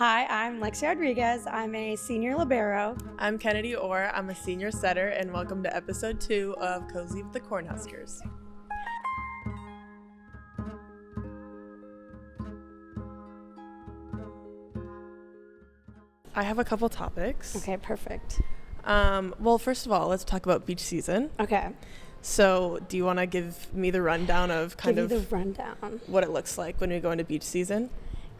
Hi, I'm Lexi Rodriguez. I'm a senior libero. I'm Kennedi Orr. I'm a senior setter, and welcome to episode 2 of Cozy with the Cornhuskers. I have a couple topics. Okay, perfect. Well, first of all, let's talk about beach season. Okay. So, do you want to give me the rundown of the rundown. What it looks like when we go into beach season?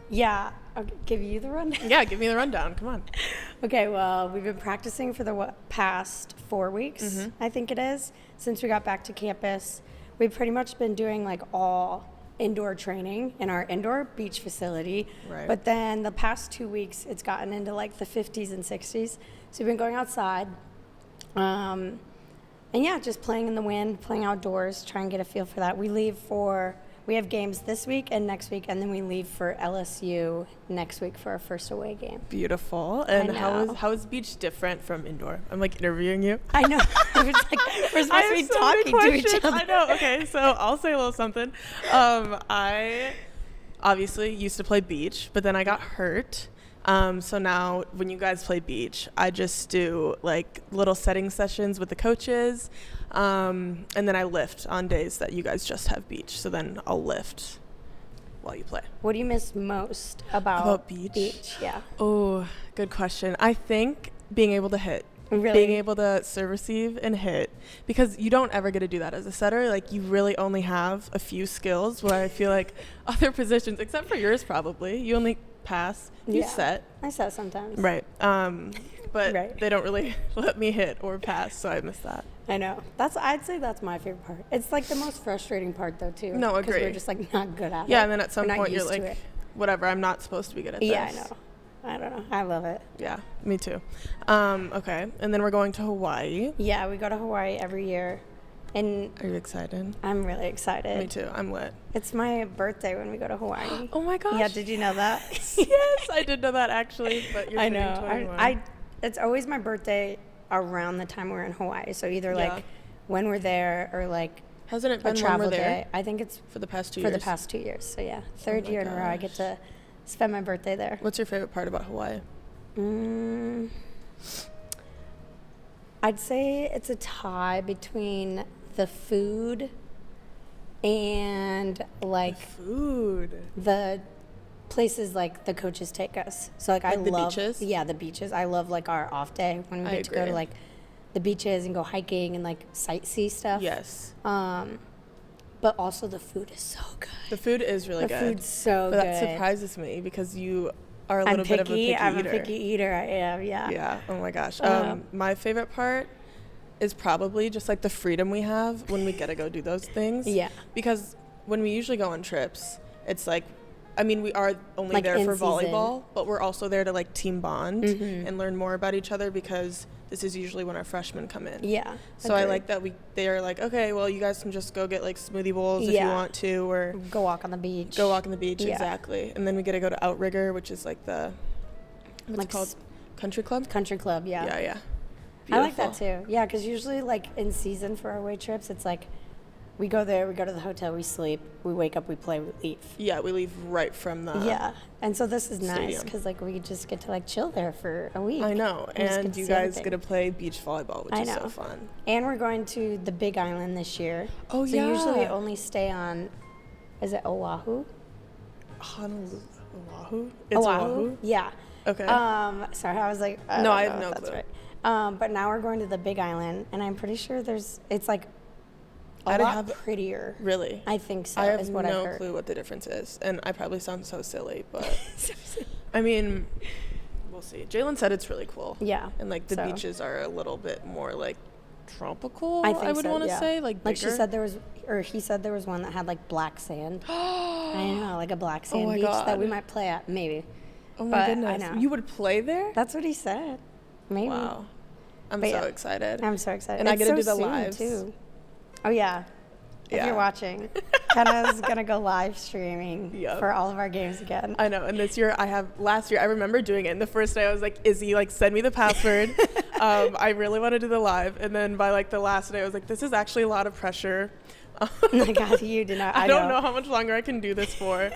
Yeah. I'll give you the rundown. Yeah, give me the rundown. Come on. Okay, well, we've been practicing for the past 4 weeks, I think it is, since we got back to campus. We've pretty much been doing like all indoor training in our indoor beach facility. Right. But then the past 2 weeks, it's gotten into like the 50s and 60s. So we've been going outside. And yeah, just playing in the wind, playing outdoors, trying to get a feel for that. We have games this week and next week, and then we leave for LSU next week for our first away game. Beautiful. And how is beach different from indoor? I'm like interviewing you. I know. We're supposed to be talking to each other. I know. Okay, so I'll say a little something. I obviously used to play beach, but then I got hurt. So now when you guys play beach, I just do like little setting sessions with the coaches. And then I lift on days that you guys just have beach. So then I'll lift while you play. What do you miss most about beach? Yeah. Oh, good question. I think being able to hit. Really? Being able to serve, receive, and hit. Because you don't ever get to do that as a setter. Like, you really only have a few skills where I feel like other positions, except for yours probably, you only pass, you set. I set sometimes. Right. But they don't really let me hit or pass, so I miss that. I know. I'd say that's my favorite part. It's like the most frustrating part though too. No, agree. Because we're just like not good at it. Yeah, and then at some point you're like, like, whatever, I'm not supposed to be good at this. Yeah, I know. I don't know. I love it. Yeah, me too. Okay, and then we're going to Hawaii. Yeah, we go to Hawaii every year. And are you excited? I'm really excited. Me too. I'm lit. It's my birthday when we go to Hawaii. Oh my gosh. Yeah, did you know that? Yes, I did know that actually, but you're turning 21. It's always my birthday around the time we're in Hawaii. So either like when we're there or like hasn't it been a travel when we're there? day. I think it's for the past 2 years. For the past 2 years. So yeah, third year in a row I get to spend my birthday there. What's your favorite part about Hawaii? I'd say it's a tie between the food and like the places like the coaches take us. So like I love the beaches. Yeah, the beaches. I love like our off day when we get to go to like the beaches and go hiking and like sightsee stuff. Yes. But also the food is so good. The food is really good. The food's so good. But that surprises me because you are a little bit of a picky eater. I'm a picky eater. I am. Yeah. Yeah. Oh my gosh. My favorite part is probably just like the freedom we have when we get to go do those things. Yeah. Because when we usually go on trips, it's like, I mean, we are only like there for volleyball, but we're also there to like team bond and learn more about each other because this is usually when our freshmen come in. Yeah. So I like that they are like, okay, well, you guys can just go get like smoothie bowls if you want to, or go walk on the beach. Exactly. And then we get to go to Outrigger, which is like what's it called? Country Club? Country Club, yeah. Yeah, yeah. Beautiful. I like that too. Yeah, because usually like in season for our away trips, it's like we go there, we go to the hotel, we sleep, we wake up, we play, we leave. Yeah, we leave right from the and so this is nice because like we just get to like chill there for a week. I know, and you guys get to play beach volleyball, which is so fun. And we're going to the Big Island this year. Oh, so usually we only stay on, is it Oahu? Oahu? It's Oahu? Yeah. Okay. Sorry, I was like, I have no clue. Right. But now we're going to the Big Island, and I'm pretty sure it's like a lot prettier. Really? I think so. I have no clue what the difference is, and I probably sound so silly, but I mean, we'll see. Jalen said it's really cool. Yeah. And like the beaches are a little bit more like tropical. I would want to say like bigger. She said he said there was one that had like black sand. I know, like a black sand beach that we might play at maybe. Oh my goodness! I know. You would play there? That's what he said. Maybe. Wow. I'm so excited. I'm so excited. And I get to do the lives too. Oh yeah. If you're watching, Kenna's gonna go live streaming for all of our games again. I know. And last year I remember doing it. And the first day I was like, Izzy, like send me the password. I really want to do the live. And then by like the last day I was like, this is actually a lot of pressure. Oh my God, you did not. I don't know how much longer I can do this for.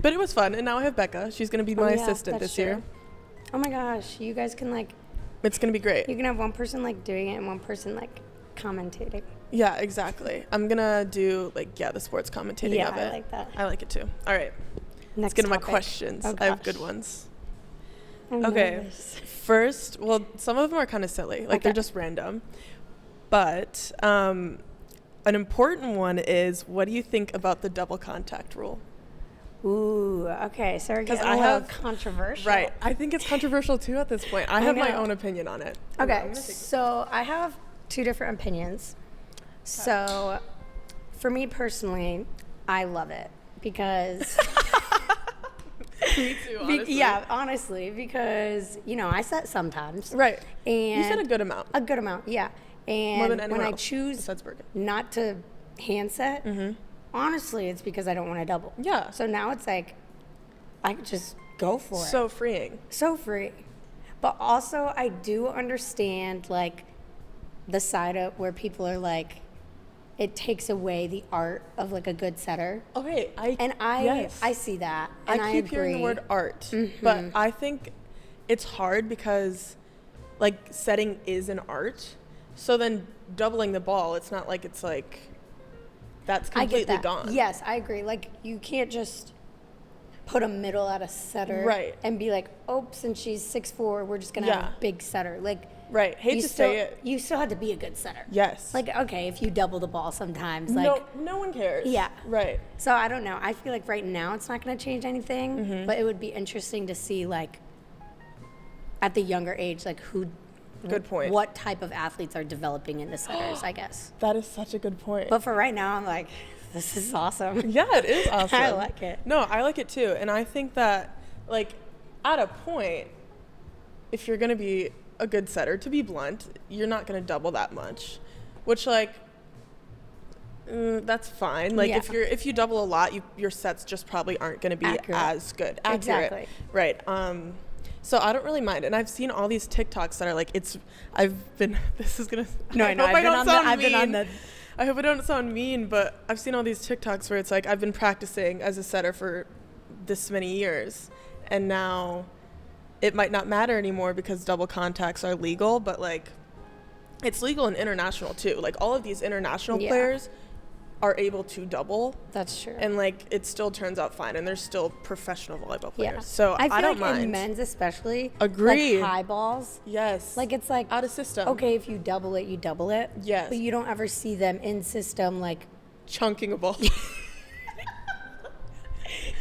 But it was fun, and now I have Becca. She's going to be my assistant this year. Oh my gosh, you guys can like... It's going to be great. You can have one person like doing it and one person like commentating. Yeah, exactly. I'm going to do like, the sports commentating of it. Yeah, I like that. I like it too. All right. Let's get to my questions. Oh, I have good ones. I'm Okay. nervous. First, well, some of them are kind of silly. Like, they're just random. But an important one is, what do you think about the double contact rule? Ooh, okay. So we're getting a little controversial. Right. I think it's controversial too at this point. I have my own opinion on it. Okay, so I have 2 different opinions. So for me personally, I love it because... Me too, honestly. Yeah, honestly, because, I set sometimes. Right. And you said a good amount. A good amount, yeah. And more than anyone when I else choose besides Bergen. not to hand set, honestly, it's because I don't want to double. Yeah. So now it's like, I could just go for it. So freeing. So free. But also, I do understand, like, the side of where people are like, it takes away the art of like a good setter. Okay, I see that. And I keep hearing the word art, but I think it's hard because like setting is an art. So then doubling the ball, it's not like it's like that's completely gone. Yes, I agree. Like you can't just put a middle at a setter and be like, oh, since she's 6'4", we're just gonna have a big setter. Like right. Hate to say it. You still had to be a good setter. Yes. Like, okay, if you double the ball sometimes, like... No one cares. Yeah. Right. So, I don't know. I feel like right now it's not going to change anything, but it would be interesting to see, like, at the younger age, like, who... Good point. What type of athletes are developing into setters, I guess. That is such a good point. But for right now, I'm like, this is awesome. Yeah, it is awesome. I like it. No, I like it too. And I think that, like, at a point, if you're going to be a good setter, to be blunt, you're not going to double that much, which like that's fine. Like if you double a lot, your sets just probably aren't going to be as good. Exactly. Right. So I don't really mind, and I've seen all these TikToks that are like I've been I hope I don't sound mean, but I've seen all these TikToks where it's like I've been practicing as a setter for this many years, and now it might not matter anymore because double contacts are legal, but like it's legal in international too. Like all of these international players are able to double. That's true. And like it still turns out fine, and they're still professional volleyball players. Yeah. So I don't like mind. In men's especially, Agreed. like high balls. Yes. Like it's like out of system. Okay, if you double it, you double it. Yes. But you don't ever see them in system like chunking a ball.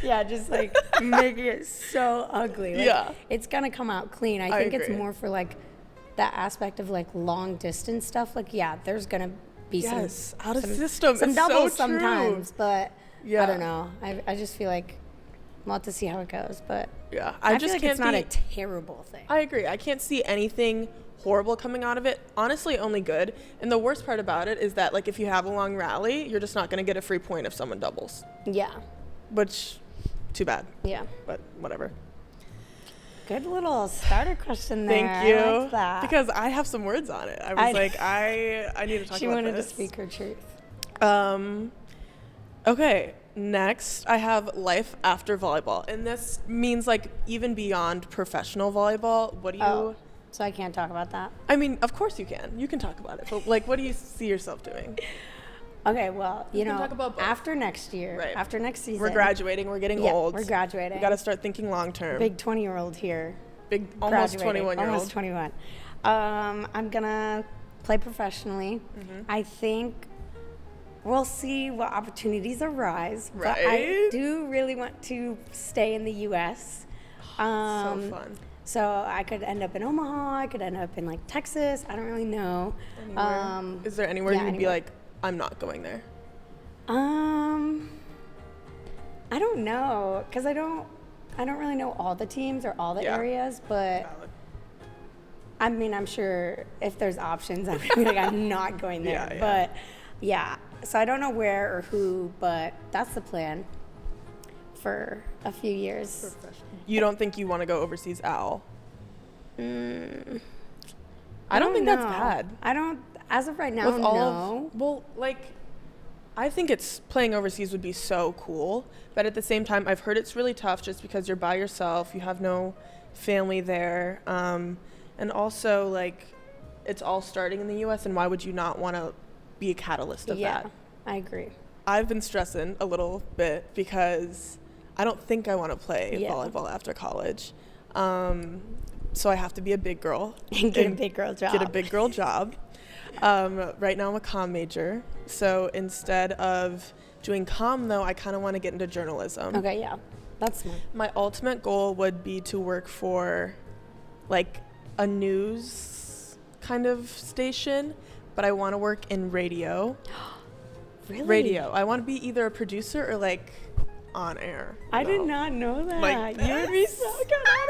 Yeah, just like making it so ugly. Like, it's gonna come out clean. I think agree. it's more for like that aspect of like long distance stuff. Like there's gonna be some out of system. Some it's doubles so sometimes, but I don't know. I just feel like we'll have to see how it goes. But I just feel like can't it's not a terrible thing. I agree. I can't see anything horrible coming out of it. Honestly, only good. And the worst part about it is that like if you have a long rally, you're just not gonna get a free point if someone doubles. Yeah. Which, too bad. Yeah. But whatever. Good little starter question there. Thank you. I like that. Because I have some words on it. I was like, I need to talk about this. She wanted to speak her truth. Okay. Next, I have life after volleyball. And this means like even beyond professional volleyball. What do you... So I can't talk about that? I mean, of course you can. You can talk about it. But like, what do you see yourself doing? Okay, well, you know, talk about both. After next year, after next season. We're graduating. We're getting old. We're graduating. We got to start thinking long term. Big 20-year-old here. Big, almost 21-year-old. Almost 21. I'm going to play professionally. Mm-hmm. I think we'll see what opportunities arise. Right. But I do really want to stay in the U.S. So fun. So I could end up in Omaha. I could end up in, like, Texas. I don't really know. Is there anywhere you'd be like, I'm not going there? I don't know, because I don't really know all the teams or all the areas, but I mean, I'm sure if there's options, I'm gonna be like, I'm not going there. But so I don't know where or who, but that's the plan for a few years. You don't think you want to go overseas at all? I don't think that's bad. I don't. As of right now, no. Well, like, I think playing overseas would be so cool, but at the same time, I've heard it's really tough just because you're by yourself, you have no family there, and also like it's all starting in the U.S. and why would you not want to be a catalyst of that? I agree. I've been stressing a little bit because I don't think I want to play volleyball after college, so I have to be a big girl and get a big girl job. Right now I'm a comm major, so instead of doing comm though, I kind of want to get into journalism. Okay, yeah, that's smart. My ultimate goal would be to work for like a news kind of station, but I want to work in radio. Really? Radio. I want to be either a producer or like on air. I did not know that. Like you would be so good at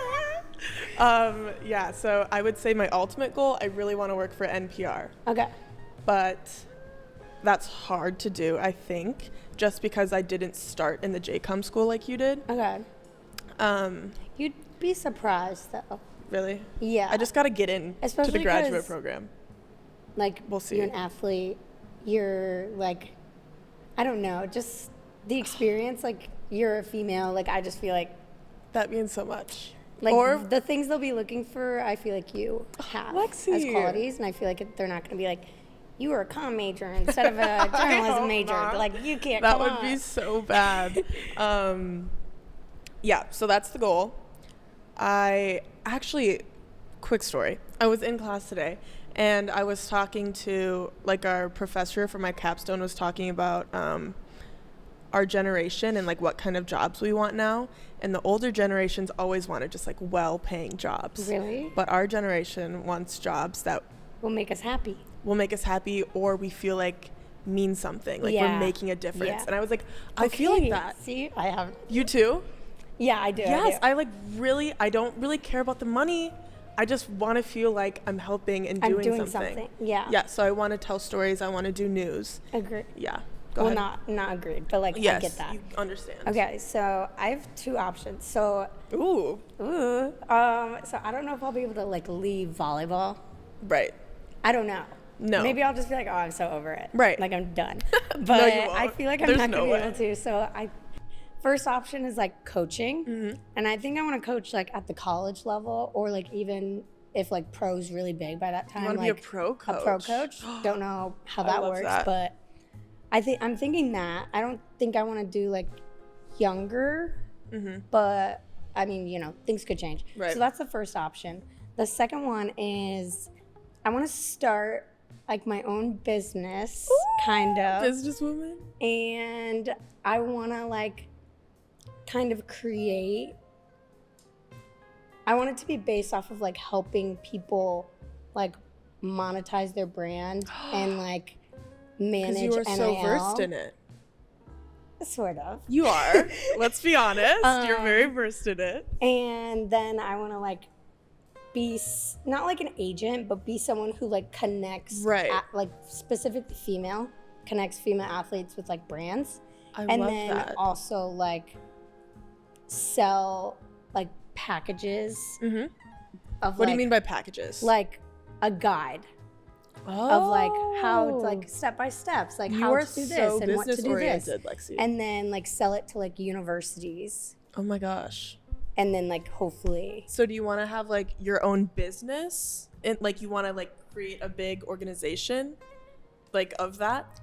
it. Yeah, so I would say my ultimate goal, I really want to work for NPR. Okay. But that's hard to do, I think, just because I didn't start in the JCOM school like you did. Okay. You'd be surprised though. Really? Yeah. I just got to get in to the graduate program. Like, we'll see. You're an athlete. You're like, I don't know, just the experience, like you're a female, like I just feel like that means so much. Like or the things they'll be looking for, I feel like you have Lexi. as qualities, and I feel like they're not going to be like, you were a comm major instead of a journalism major. Like you can't. That would be so bad. Yeah, so that's the goal. Quick story. I was in class today. And I was talking to, like, our professor for my capstone was talking about our generation and, like, what kind of jobs we want now. And the older generations always wanted just, like, well-paying jobs. Really? But our generation wants jobs that will make us happy. Or we feel like mean something. Like, we're making a difference. Yeah. And I was like, I feel like that. See, I have. You too? Yeah, I do. Yes, I don't really care about the money. I just want to feel like I'm helping and doing something. Yeah. Yeah, so I want to tell stories. I want to do news. Agree. Yeah. Go ahead. Not agreed, but like yes, I get that. You understand. Okay, so I have two options. So so I don't know if I'll be able to like leave volleyball. Right. I don't know. No. Maybe I'll just be like, oh, I'm so over it. Right. Like I'm done. But no, you won't. I feel like I'm not gonna be able to. So first option is like coaching, and I think I want to coach like at the college level, or like even if like pro's really big by that time. You want to like, be a pro coach? A pro coach. Don't know how that works, but I'm thinking that. I don't think I want to do like younger, but I mean, things could change. Right. So that's the first option. The second one is I want to start like my own business, kind of. Businesswoman. And I want to like kind of create. I want it to be based off of like helping people like monetize their brand and like manage NIL. Because you are so versed in it. Sort of. You are. Let's be honest. You're very versed in it. And then I want to like be not like an agent, but be someone who like connects, like specifically connects female athletes with like brands. I love that. And then also like sell like packages of what do you mean by packages? Like a guide of like how like step by steps, like how to do this and what to do this, Lexi. And then like sell it to like universities. Oh my gosh. And then like hopefully. So do you want to have like your own business and like you want to like create a big organization like of that?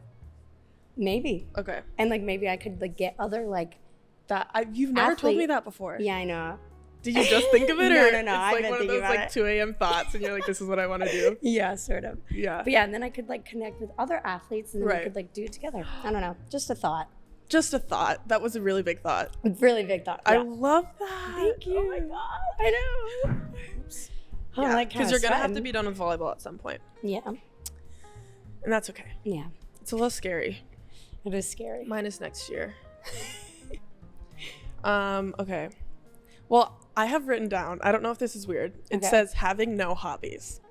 Maybe. Okay. And like maybe I could like get other like that. You've never told me that before. Yeah, I know. Did you just think of it? No. It's like one of those like 2 a.m. thoughts and you're like, this is what I want to do. Yeah, sort of. Yeah. But yeah, and then I could like connect with other athletes and then we could like do it together. I don't know. Just a thought. Just a thought. That was a really big thought. Really big thought. Yeah. I love that. Thank you. Oh my God. I know. Oops. Yeah, because you're going to have to be done with volleyball at some point. Yeah. And that's okay. Yeah. It's a little scary. It is scary. Mine is next year. Okay. Well, I have written down, I don't know if this is weird. It says having no hobbies.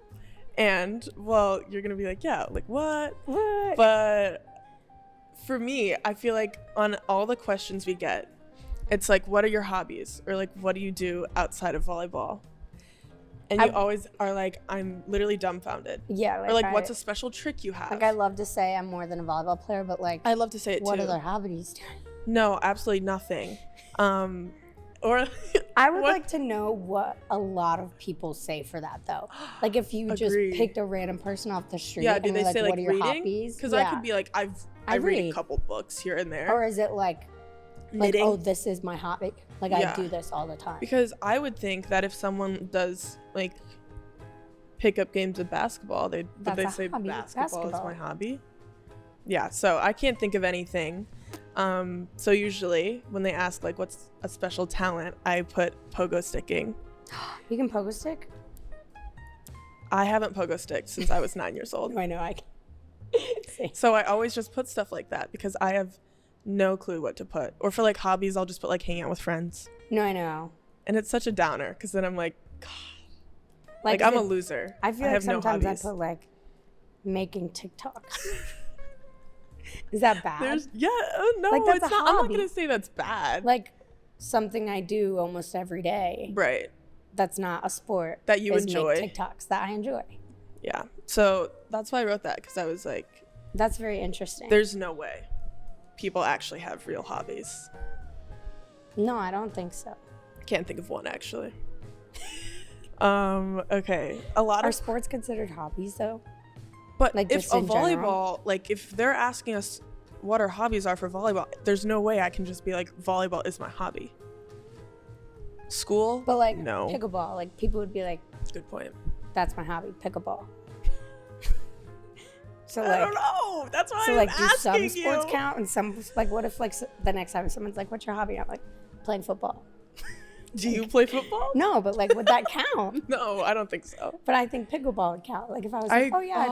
And, well, you're going to be like, yeah, like what? What? But for me, I feel like on all the questions we get, it's like, what are your hobbies? Or like, what do you do outside of volleyball? And you always are like, I'm literally dumbfounded. Yeah. Or like, what's a special trick you have? Like, I love to say I'm more than a volleyball player, but like, I love to say it what too. other hobbies do? No, absolutely nothing. Or I would like to know what a lot of people say for that, though. Like, if you just picked a random person off the street, yeah, do and they were say like, like what are your reading? hobbies? Because I could be like, I read a couple books here and there. Or is it like, knitting? oh, this is my hobby. Like, I do this all the time. Because I would think that if someone does like pick up games of basketball, would they say basketball is my hobby? Yeah, so I can't think of anything. So usually when they ask like what's a special talent, I put pogo sticking. You can pogo stick? I haven't pogo sticked since I was 9 years old. I know, So I always just put stuff like that because I have no clue what to put. Or for like hobbies, I'll just put like hang out with friends. No, I know. And it's such a downer because then I'm like, God. Like I'm a loser. I feel I like have sometimes no I hobbies. put like making TikToks. Is that bad? No, like, that's it's a not. I'm not hobby. gonna say that's bad. Like something I do almost every day. Right. That's not a sport. That you is enjoy. Make TikToks that I enjoy. Yeah. So that's why I wrote that because I was like, that's very interesting. there's no way people actually have real hobbies. No, I don't think so. Can't think of one actually. Okay. Are sports considered hobbies though? But like, if just a in volleyball, general? like if they're asking us what our hobbies are for volleyball, there's no way I can just be like, volleyball is my hobby. School? But like no. pickleball, like people would be like, Good point. that's my hobby, pickleball. So I like, don't know. That's why so I'm like, do some asking sports you. count and some like, what if like the next time someone's like, what's your hobby? I'm like, playing football. Do you play football? No, but like, would that count? No, I don't think so. But I think pickleball would count. Like if I was like, oh yeah,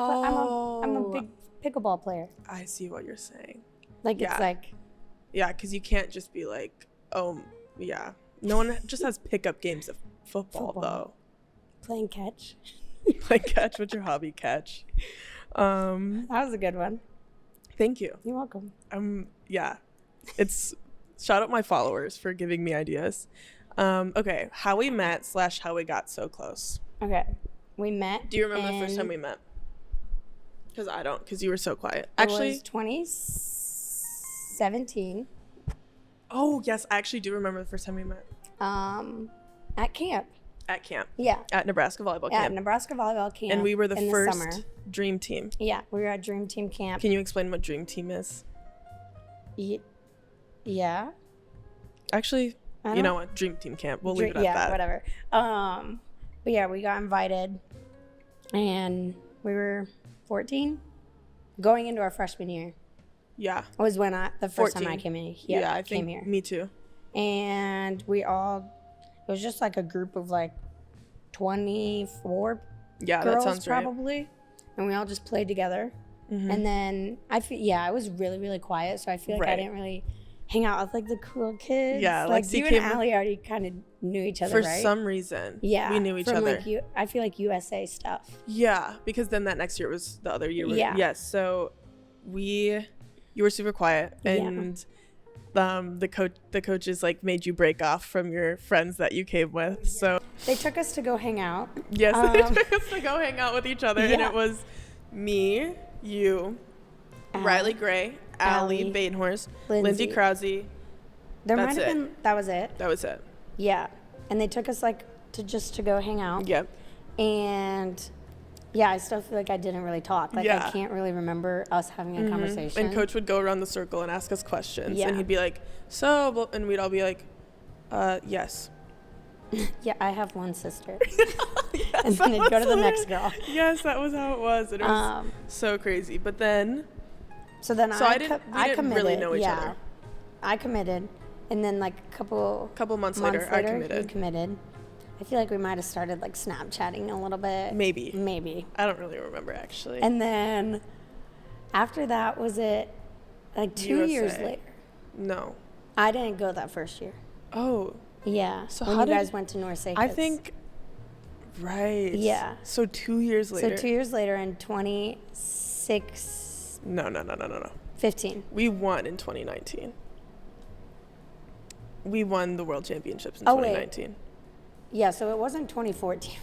I'm a big pickleball player. I see what you're saying. Like Yeah. it's like, Yeah, because you can't just be like, oh, yeah. No one just has pickup games of football. Though. playing catch. Like catch, what's your hobby? Catch. That was a good one. Thank you. You're welcome. Yeah. It's shout out my followers for giving me ideas. Okay, how we met / how we got so close. Okay, we met. Do you remember the first time we met? Because I don't, because you were so quiet. Actually, it was 2017. Oh yes, I actually do remember the first time we met. At camp. At camp. Yeah. At Nebraska Volleyball At Camp. Nebraska Volleyball Camp. And we were the in first summer. Dream Team. Yeah, we were at Dream Team Camp. Can you explain what Dream Team is? Yeah. Actually, you know what? Dream Team Camp. We'll leave it at yeah, that. whatever. But yeah, we got invited, and we were 14, going into our freshman year. Yeah. Was when the first 14. time I came in. Yeah, I came think here. me too. And it was just like a group of like 24 Yeah, girls that sounds right. probably, and we all just played together. Mm-hmm. And then I was really, really quiet, so I feel like I didn't really hang out with like the cool kids. Yeah, like Lexi you and Allie already kind of knew each other, for right? some reason. Yeah, we knew each from, other. Like, I feel like USA stuff. Yeah, because then that next year was the other year. Yeah. Yes. So you were super quiet, and the coaches like made you break off from your friends that you came with. So They took us to go hang out. yes, they took us to go hang out with each other, and it was me, you, Riley Gray, Allie Badenhorst, Lindsay Krause. There might have been. That was it. That was it. Yeah, and they took us like to go hang out. Yep. And yeah, I still feel like I didn't really talk. Like I can't really remember us having a conversation. And coach would go around the circle and ask us questions, Yeah. and he'd be like, "So," and we'd all be like, "Yes." Yeah, I have one sister. Yes, And then they'd go to the next girl. Yes, that was how it was. And it was so crazy. But then, So then we didn't committed. really know each other. I committed, and then like a couple months later, I you committed. I feel like we might have started like Snapchatting a little bit. Maybe. I don't really remember actually. And then after that, was it like 2 years USA. later? No. I didn't go that first year. Oh. Yeah. So when how you did- guys went to North Sacred. I think. Right. Yeah. So 2 years later. So 2 years later in 2015. No. We won in 2019. We won the World Championships in 2019. Wait. Yeah, so it wasn't 2014.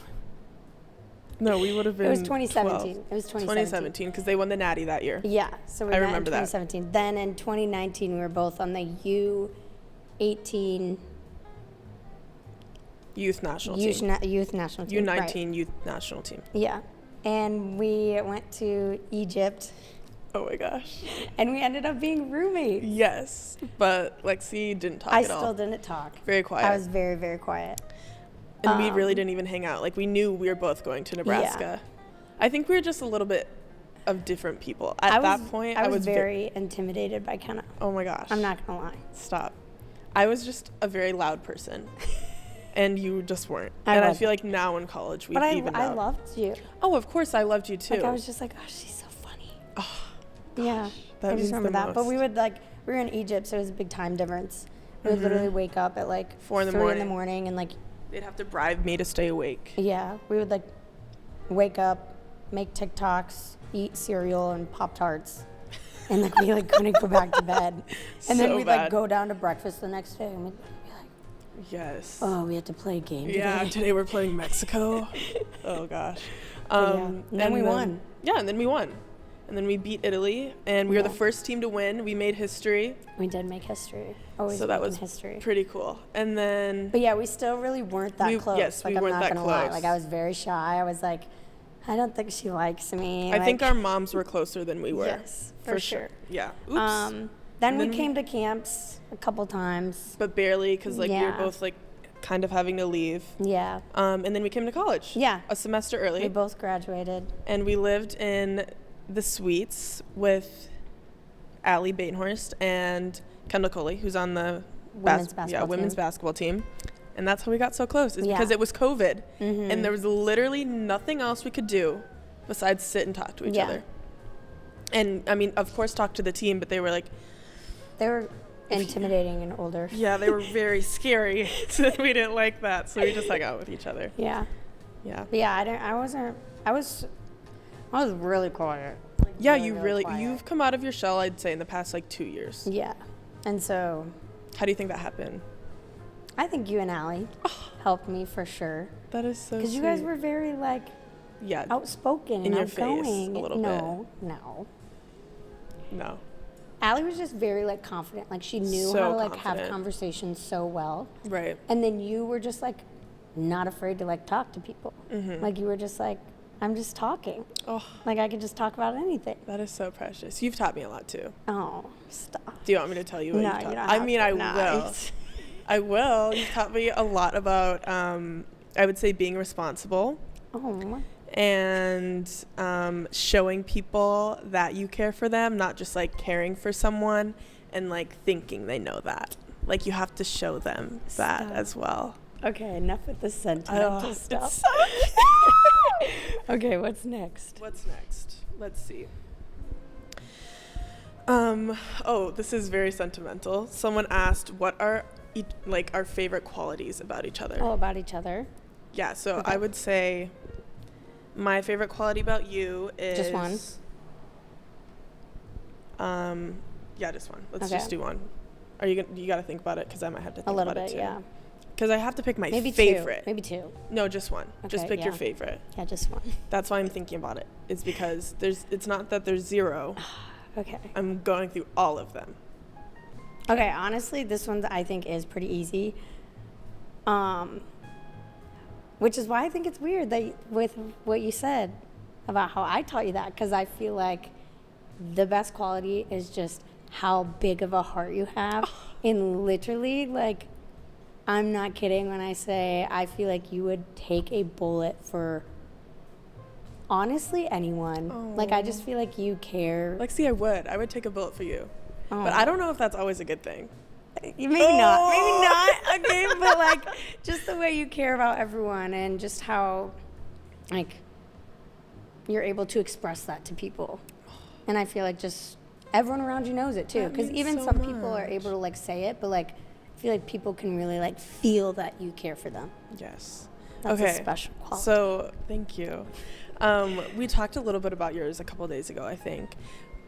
No, we would have been It was 2017. 12. It was 2017. Because they won the Natty that year. Yeah, so we I met in remember that. 2017. Then in 2019, we were both on the U18 Youth national youth, team. youth national team. U19 right. youth national team. Yeah, and we went to Egypt, Oh my gosh. and we ended up being roommates. Yes, but Lexi didn't talk I at all. still didn't talk. Very quiet. I was very, very quiet. And we really didn't even hang out. Like, we knew we were both going to Nebraska. I think we were just a little bit of different people. At that point, I was very intimidated by Kenna. oh my gosh. I'm not going to lie. Stop. I was just a very loud person. And you just weren't. I And I wasn't. feel like now in college we've But evened I out. loved you. Oh, of course I loved you too. Like, I was just like, oh, she's so funny. Oh, Yeah, that I means just remember the that. But we most. would we were in Egypt, so it was a big time difference. We would literally wake up at like 4 in the 3 in the morning. morning and They'd have to bribe me to stay awake. yeah, we would wake up, make TikToks, eat cereal and Pop-Tarts. And we couldn't go back to bed. And then So we'd bad. go down to breakfast the next day and we'd be like, Yes. oh, we had to play a game today. Yeah, today we're playing Mexico. Oh gosh. But yeah, and then we won. Yeah, and then we won. And then we beat Italy, and we were the Yeah. first team to win. We made history, We did make history. Always so that making was history. pretty cool. And then But yeah, we still really weren't that close. yes, we I'm weren't not that gonna lie. close. I was very shy. I was like, I don't think she likes me. I think our moms were closer than we were. Yes, for sure. Yeah. Oops. Then we then came to camps a couple times. But barely, because we were Yeah. both kind of having to leave. Yeah. And then we came to college. Yeah. A semester early. We both graduated. And we lived in the suites with Allie Batenhorst and Kendall Coley, who's on the Women's basketball women's team. basketball team. And that's how we got so close, is Yeah. because it was COVID. Mhm. And there was literally nothing else we could do besides sit and talk to each Yeah. other. And, I mean, of course, talk to the team, but they were like, They were intimidating and older. yeah, they were very scary. So we didn't like that. So we just hung out with each other. Yeah. Yeah. But yeah, I was really quiet. Yeah, really quiet. you've come out of your shell, I'd say, in the past 2 years. Yeah. And so How do you think that happened? I think you and Allie helped me for sure. That is so Because you guys were very yeah, outspoken In and your face outgoing. a little no. no. Allie was just very So confident. She knew how to have confident. conversations so well. Right. And then you were just not afraid to talk to people. Mm-hmm. You were just I'm just talking. Oh, I could just talk about anything. that is so precious. You've taught me a lot too. Oh, stop. Do you want me to tell you what No, you've taught you me? don't I have mean, to. I No, will. it's- I will. You've taught me a lot about, I would say, being responsible Oh, and showing people that you care for them, not just caring for someone and thinking they know that. You have to show them that Stop. as well. okay. Enough with the sentimental It's stuff. so Okay, what's next? What's next? Let's see. Oh, this is very sentimental. Someone asked, what are our favorite qualities about each other? Oh, about each other. Yeah, so Okay. I would say my favorite quality about you is Just one? Yeah, just one. Let's Okay. just do one. Are you gonna? You got to think about it because I might have to A think little about bit, it too. yeah. Because I have to pick my Maybe favorite. two. Maybe two. No, just one. Just Okay, pick your yeah. favorite. Yeah, just one. That's why I'm thinking about it. It's because it's not that there's zero. Okay. I'm going through all of them. Okay, honestly, this one I think is pretty easy. Which is why I think it's weird that with what you said about how I taught you that, because I feel like the best quality is just how big of a heart you have. And literally, I'm not kidding when I say I feel like you would take a bullet for honestly anyone. I just feel like you care. Lexi, I would take a bullet for you. Oh. But I don't know if that's always a good thing. Maybe not. Okay, but just the way you care about everyone and just how you're able to express that to people. And I feel like just everyone around you knows it too, That because means even so some people are much. able to say it, but I feel like people can really feel that you care for them. Yes. That's okay. a special quality. So thank you. We talked a little bit about yours a couple days ago, I think,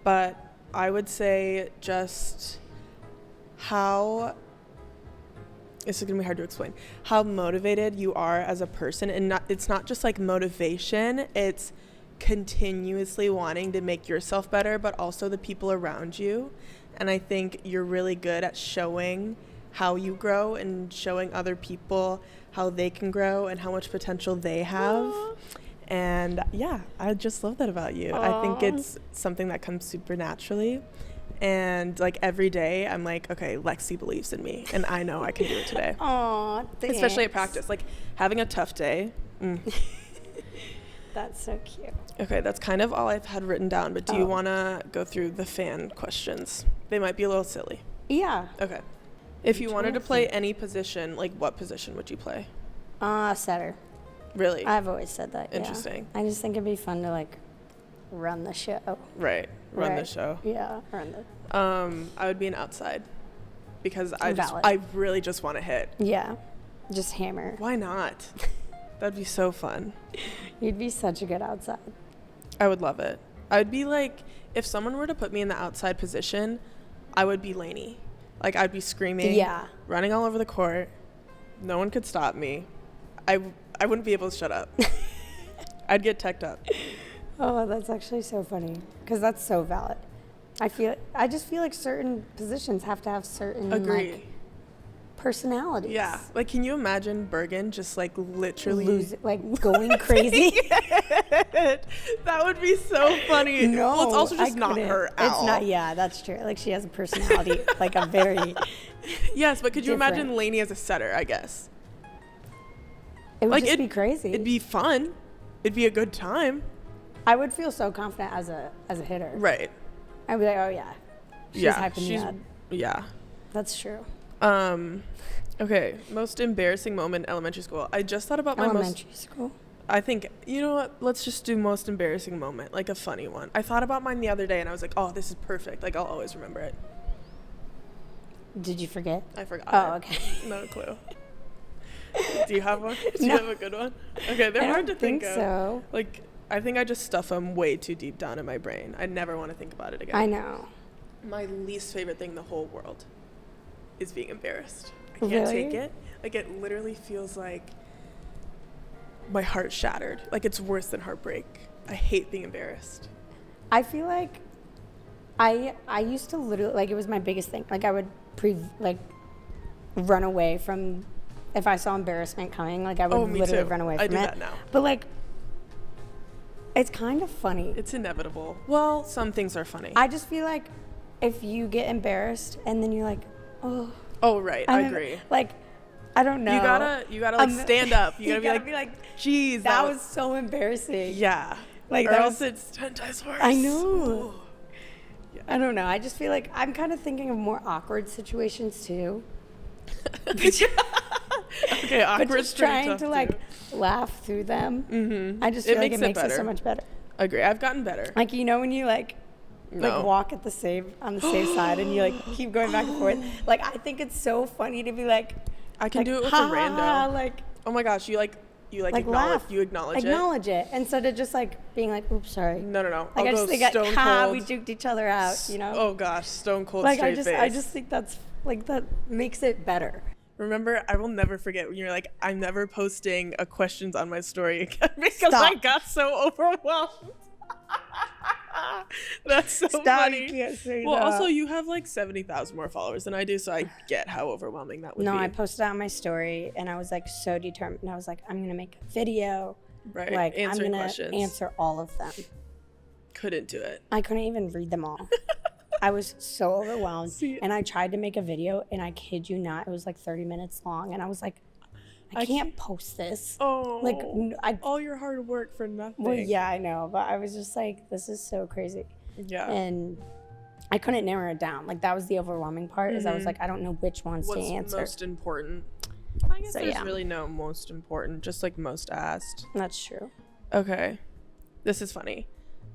but I would say just how this is going to be hard to explain, how motivated you are as a person. And it's not just like motivation, it's continuously wanting to make yourself better, but also the people around you. And I think you're really good at showing how you grow and showing other people how they can grow and how much potential they have. Aww. And yeah, I just love that about you. Aww. I think it's something that comes super naturally. And like every day I'm like, okay, Lexi believes in me and I know I can do it today. Aw, thanks. Especially at practice, like having a tough day. That's so cute. Okay, that's kind of all I've had written down, but do you want to go through the fan questions? They might be a little silly. Yeah. Okay. If you wanted to play any position, like what position would you play? Setter. Really? I've always said that. Interesting. Yeah. I just think it'd be fun to like run the show. Right. Run the show. Yeah. Run the. I would be an outside because I really just want to hit. Yeah. Just hammer. Why not? That'd be so fun. You'd be such a good outside. I would love it. I would be like, if someone were to put me in the outside position, I would be Lainey. Like, I'd be screaming, running all over the court. No one could stop me. I wouldn't be able to shut up. I'd get teched up. Oh, that's actually so funny because that's so valid. I just feel like certain positions have to have certain like, personalities. Yeah. Like, can you imagine Bergen just like literally going crazy? That would be so funny. No, well, it's also just not her at all. It's not. Yeah, that's true. Like, she has a personality, like a very. Yes, but could you imagine Lainey as a setter? I guess it would just be crazy. It'd be fun. It'd be a good time. I would feel so confident as a hitter. Right. I'd be like, oh yeah, she's hyping me up. Yeah. That's true. Okay, most embarrassing moment in elementary school. I just thought about my elementary school. I think, you know what, let's just do most embarrassing moment, like a funny one. I thought about mine the other day and I was like, oh, this is perfect. Like, I'll always remember it. Did you forget? I forgot. Oh, okay. No clue. Do you have one? Do you have a good one? Okay, they're hard to think of. So. Like, I think I just stuff them way too deep down in my brain. I never want to think about it again. I know. My least favorite thing in the whole world is being embarrassed. I can't take it. Like, it literally feels like my heart shattered. Like, it's worse than heartbreak. I hate being embarrassed. I feel like I used to literally, like, it was my biggest thing. Like, I would run away from, if I saw embarrassment coming, like, I would literally run away from it. I do that now. But, like, it's kind of funny. It's inevitable. Well, some things are funny. I just feel like if you get embarrassed and then you're like, oh. Oh, right. I agree. Like, I don't know. You gotta like stand up. You gotta be like, geez, that was so embarrassing. Yeah. Like, or else it's 10 times worse. I know. Yeah. I don't know. I just feel like I'm kind of thinking of more awkward situations too. Okay, awkward. But just trying to like laugh through them. Mm-hmm. I just feel like it makes it so much better. Agree. I've gotten better. Like, you know, when you like walk at on the safe side and you like keep going back and forth. Like, I think it's so funny to be like, I can do it with a rando. Like, oh my gosh, you acknowledge, laugh. You acknowledge it instead of just like being like, oops, sorry. No. Like, I just think stone cold. We juked each other out, you know? Oh gosh, stone cold like, straight face. I just think that's like, that makes it better. Remember, I will never forget when you're like, I'm never posting a questions on my story again because I got so overwhelmed. That's so funny. You can't say well, that. Also, you have like 70,000 more followers than I do, so I get how overwhelming that would be. No, I posted on my story, and I was like so determined. I was like, I'm gonna make a video. Right. Like, Answering I'm gonna questions. answer all of them. Couldn't do it. I couldn't even read them all. I was so overwhelmed. And I tried to make a video, and I kid you not, it was like 30 minutes long, and I was like, I can't post this. Oh, like, all your hard work for nothing. Well, yeah, I know, but I was just like, this is so crazy. Yeah. And I couldn't narrow it down. Like, that was the overwhelming part. Is I was like, I don't know which ones to answer. What's most important? I guess there's really no most important, just like most asked. That's true. Okay, this is funny.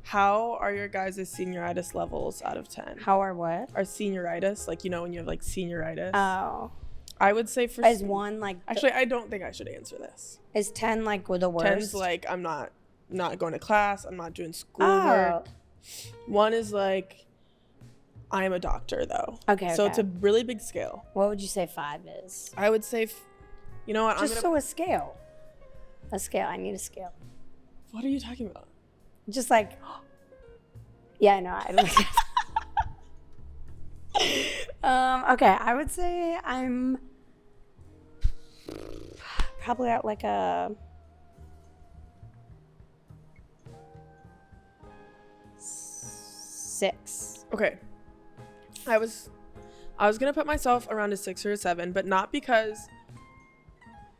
How are your guys' senioritis levels out of 10? How are what? Our senioritis, like, you know, when you have like senioritis. Oh. I would say for is 1 like actually I don't think I should answer this. Is 10 like the worst? 10's like I'm not going to class, I'm not doing schoolwork. 1 is like I am a doctor, though. Okay. So it's a really big scale. What would you say 5 is? I would say, you know what? A scale. A scale. I need a scale. What are you talking about? Just like, yeah, I know. I don't. Okay, I would say I'm probably at like a 6. Okay. I was gonna put myself around a 6 or a 7, but not because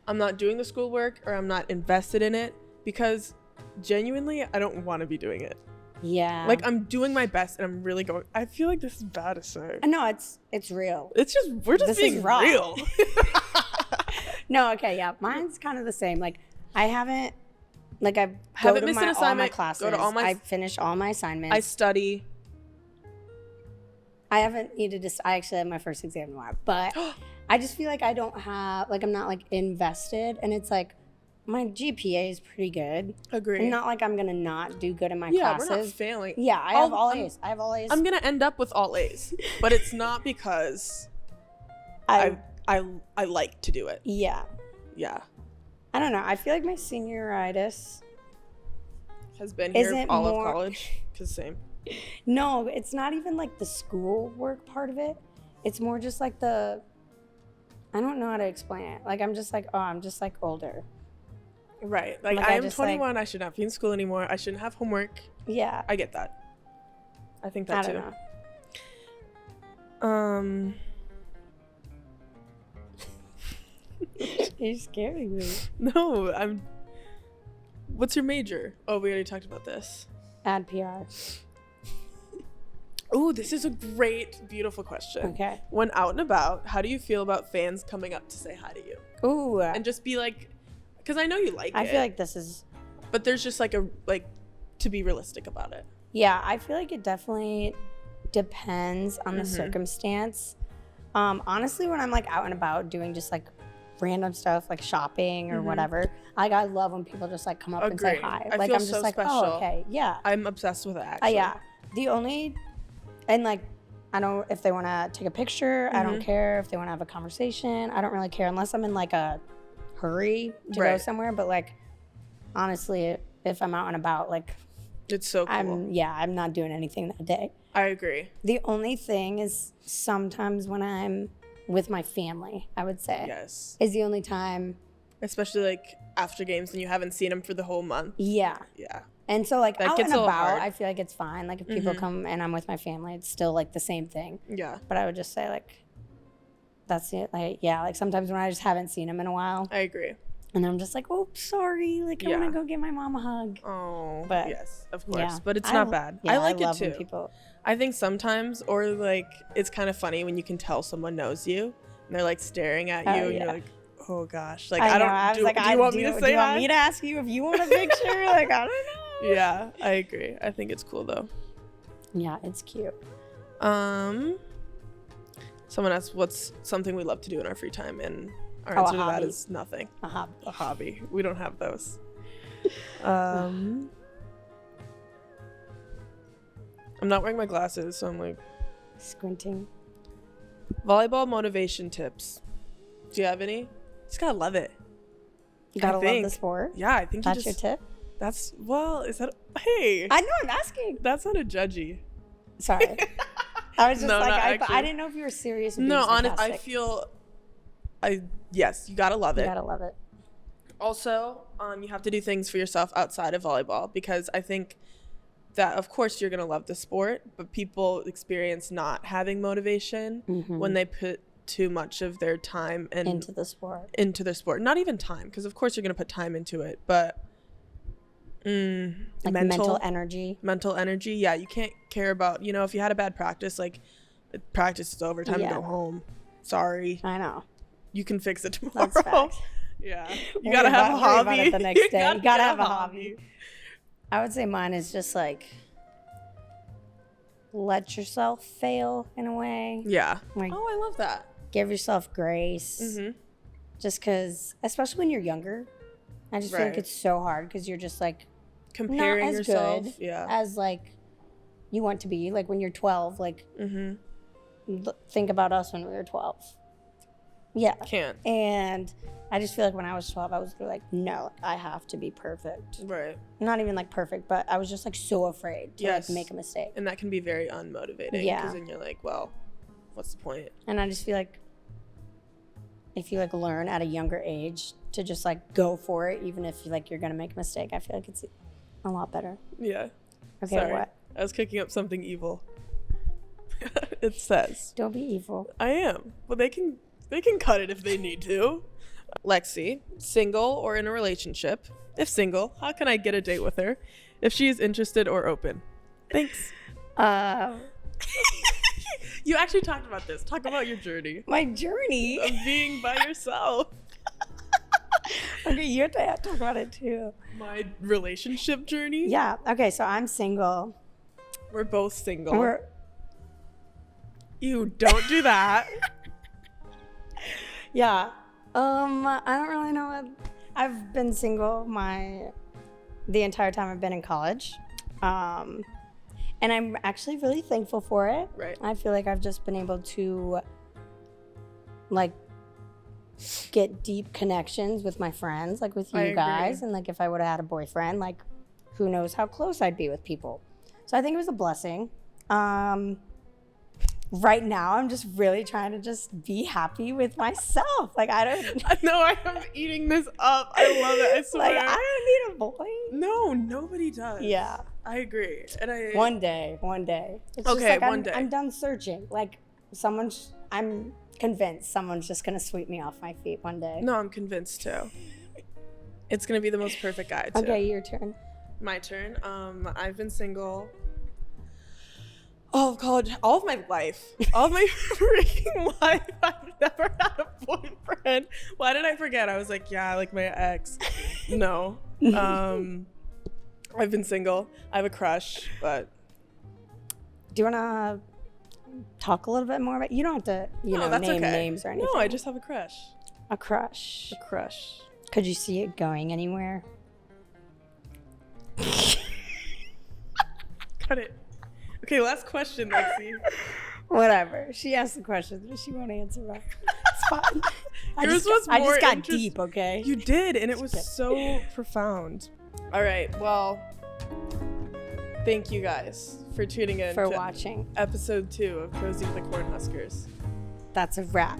I'm not doing the schoolwork or I'm not invested in it, because genuinely I don't want to be doing it. Yeah. Like, I'm doing my best and I'm really going. I feel like this is bad to say. No, it's real. We're just This being is raw. real. No, okay, yeah. Mine's kind of the same. Like, I haven't missed an assignment. All my classes. I finish all my assignments. I study. I haven't needed to. I actually had my first exam tomorrow, but I just feel like I don't have, like, I'm not like invested, and it's like my GPA is pretty good. Agree. And not like I'm gonna not do good in my yeah, classes. We're not failing. Yeah, I have all A's. I'm gonna end up with all A's, but it's not because I like to do it. Yeah. Yeah. I don't know. I feel like my senioritis has been here isn't all more, of college. Cause same. No, it's not even like the school work part of it. It's more just like I don't know how to explain it. Like, I'm just like, oh, I'm just like older. Right. Like I am 21. I should not be in school anymore. I shouldn't have homework. Yeah. I get that. I think that too. Know. You're scaring me. No, what's your major? Oh, we already talked about this. Ad PR. Oh, this is a great, beautiful question. Okay. When out and about, how do you feel about fans coming up to say hi to you? Ooh. And just be like, because I know you like it. I feel like this is. But there's just like to be realistic about it. Yeah, I feel like it definitely depends on the circumstance. Honestly, when I'm like out and about doing just like random stuff like shopping or whatever, like I love when people just like come up and say hi. I like feel I'm just so like, special. oh, okay, yeah. I'm obsessed with it actually. Yeah. And like, I don't, if they want to take a picture, I don't care. If they want to have a conversation, I don't really care unless I'm in like a hurry to go somewhere. But like, honestly, if I'm out and about, like, it's so cool. I'm not doing anything that day. I agree. The only thing is sometimes when I'm with my family, I would say. Yes. Is the only time. Especially like after games and you haven't seen them for the whole month. Yeah. Yeah. And so like that out gets and a about, hard. I feel like it's fine. Like if people come and I'm with my family, it's still like the same thing. Yeah. But I would just say like, that's it. Like, yeah, like sometimes when I just haven't seen them in a while. I agree. And I'm just like, oh, sorry. Like, I want to go give my mom a hug. Oh, but, yes, of course. Yeah. But it's not bad. Yeah, I like love it too. When people... I think sometimes, or like, it's kind of funny when you can tell someone knows you and they're like staring at you and you're like, oh gosh. Like, do you want me to say hi? Do you want me to ask you if you want a picture? Like, I don't know. Yeah, I agree. I think it's cool though. Yeah, it's cute. Someone asked what's something we love to do in our free time, and our answer to that is nothing. A hobby. We don't have those. I'm not wearing my glasses, so I'm like squinting. Volleyball motivation tips. Do you have any? Just gotta love it. You gotta love the sport. Yeah, I think that's your tip. Is that? Hey. I know. I'm asking. That's not a judgy. Sorry. I was just I didn't know if you were serious. No, honestly, I feel. Yes, you gotta love it. You gotta love it. Also, you have to do things for yourself outside of volleyball, because I think that of course you're gonna love the sport, but people experience not having motivation when they put too much of their time into the sport. Not even time, because of course you're gonna put time into it, but like mental energy. Yeah, you can't care about, if you had a bad practice, like practice is over, time to go home. Sorry. I know. You can fix it tomorrow. That's facts. Yeah. You gotta have a hobby. About it the next day. You gotta have a hobby. I would say mine is just like let yourself fail in a way. Yeah. Like, I love that. Give yourself grace. Just because, especially when you're younger, I just feel like it's so hard because you're just like comparing not as yourself good yeah. as like you want to be. Like when you're 12, like think about us when we were 12. Yeah. Can't. And I just feel like when I was 12, I was like, no, I have to be perfect. Right. Not even like perfect, but I was just like so afraid to like make a mistake. And that can be very unmotivating. Yeah. Because then you're like, well, what's the point? And I just feel like if you like learn at a younger age to just like go for it, even if you like you're gonna make a mistake, I feel like it's a lot better. Yeah. Okay, Sorry. what? I was cooking up something evil. It says. Don't be evil. I am. Well, they can cut it if they need to. Lexi, single or in a relationship? If single, how can I get a date with her? If she is interested or open? Thanks. You actually talked about this. Talk about your journey. My journey Of being by yourself. Okay, you have to talk about it too. My relationship journey? Yeah. Okay, so I'm single. We're both single. You don't do that. Yeah. I don't really know what. I've been single the entire time I've been in college. And I'm actually really thankful for it. Right. I feel like I've just been able to like get deep connections with my friends, like with you guys. And like if I would have had a boyfriend, like who knows how close I'd be with people. So I think it was a blessing. Right now, I'm just really trying to just be happy with myself. Like, I don't... No, I am eating this up. I love it. I swear. Like, I don't need a boy. No, nobody does. Yeah. I agree. And One day. It's okay, just like one day. I'm done searching. Like, I'm convinced someone's just going to sweep me off my feet one day. No, I'm convinced too. It's going to be the most perfect guy too. Okay, your turn. My turn. I've been single all of college, all of my life, all of my freaking life. I've never had a boyfriend. Why did I forget? I was like, yeah, like my ex. No. I've been single. I have a crush, but. Do you want to talk a little bit more about? You don't have to, name names or anything. No, I just have a crush. A crush. A crush. Could you see it going anywhere? Cut it. Okay, last question, Lexi. Whatever. She asked the questions, but she won't answer back. It's fine. I just got deep, okay? You did, and it was so profound. All right, well, thank you guys for tuning in. For watching. Episode 2 of Cozy with the Cornhuskers. That's a wrap.